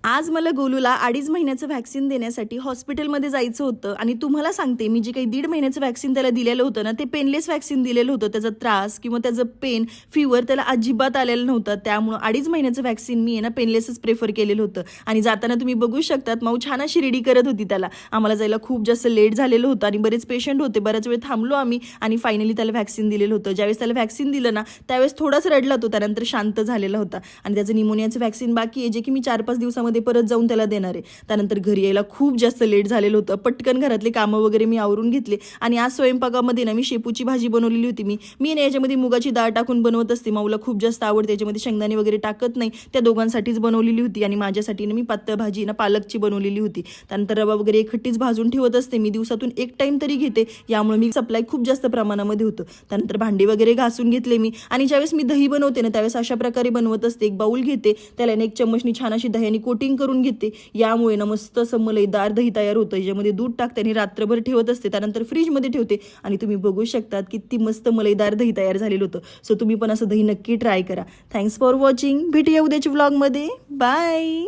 आज मला गोलूला 2.5 महिन्याचं व्हॅक्सिन देण्यासाठी हॉस्पिटलमध्ये जायचं होतं आणि तुम्हाला सांगते मी जे काही 1.5 महिन्याचं व्हॅक्सिन त्याला दिलेलं होतं ना ते पेनलेस व्हॅक्सिन दिलेलं होतं. त्याचा त्रास किंवा त्याचं पेन फीवर त्याला अजिबात आलेलं नव्हतं. त्यामुळं 2.5 महिन्याचं व्हॅक्सिन मी आहे ना पेनलेसच प्रेफर केलेलं होतं. आणि जाताना तुम्ही बघू शकतात माऊ छान अशी रेडी करत होती त्याला. आम्हाला जायला खूप जास्त लेट झालेलं होतं आणि बरेच पेशंट होते. बराच वेळ थांबलो आम्ही आणि फायनली त्याला व्हॅक्सिन दिलेलं होतं. ज्यावेळेस त्याला व्हॅक्सिन दिलं ना त्यावेळेस थोडाच रडला तो, त्यानंतर शांत झालेला होता. आणि त्याचं निमोनियाचं व्हॅक्सिन बाकी आहे जे की मी 4-5 दिवसामध्ये परत जाऊन त्याला देणार आहे. त्यानंतर घरी यायला खूप जास्त लेट झालेलं होतं. पटकन घरातले कामं वगैरे मी आवरून घेतले आणि आज स्वयंपाकामध्ये ना मी शेपूची भाजी बनवलेली होती. मी ना याच्यामध्ये मुगाची डाळ टाकून बनवत असते. माऊला खूप जास्त आवडते. याच्यामध्ये शेंगदाणे वगैरे टाकत नाही. त्या दोघांसाठीच बनवलेली होती आणि माझ्यासाठी ना मी पातळ भाजी ना पालकची बनवलेली होती. त्यानंतर रवा वगैरे एकखट्टीच भाजून ठेवत असते. मी दिवसातून 1 टाइम तरी घेते, यामुळे मी सप्लाय खूप जास्त प्रमाणामध्ये होतं. त्यानंतर भांडी वगैरे घासून घेतले मी आणि ज्यावेळेस मी दही बनवते ना त्यावेळेस अशा प्रकारे बनवत असते. एक बाउल घेते, त्याला 1 चम्मचनी छान अशी दह्याने कोटिंग करून घेते. यामुळे ना मस्त असं मलईदार दही तयार होतं. याच्यामध्ये दूध टाकते आणि रात्रभर ठेवत असते. त्यानंतर फ्रीजमध्ये ठेवते आणि तुम्ही बघू शकतात किती मस्त मलईदार दही तयार झालेलं होतं. सो तुम्ही पण असं दही नक्की ट्राय करा. Thanks for watching. भेटूया उद्याच्या व्लॉगमध्ये. बाय.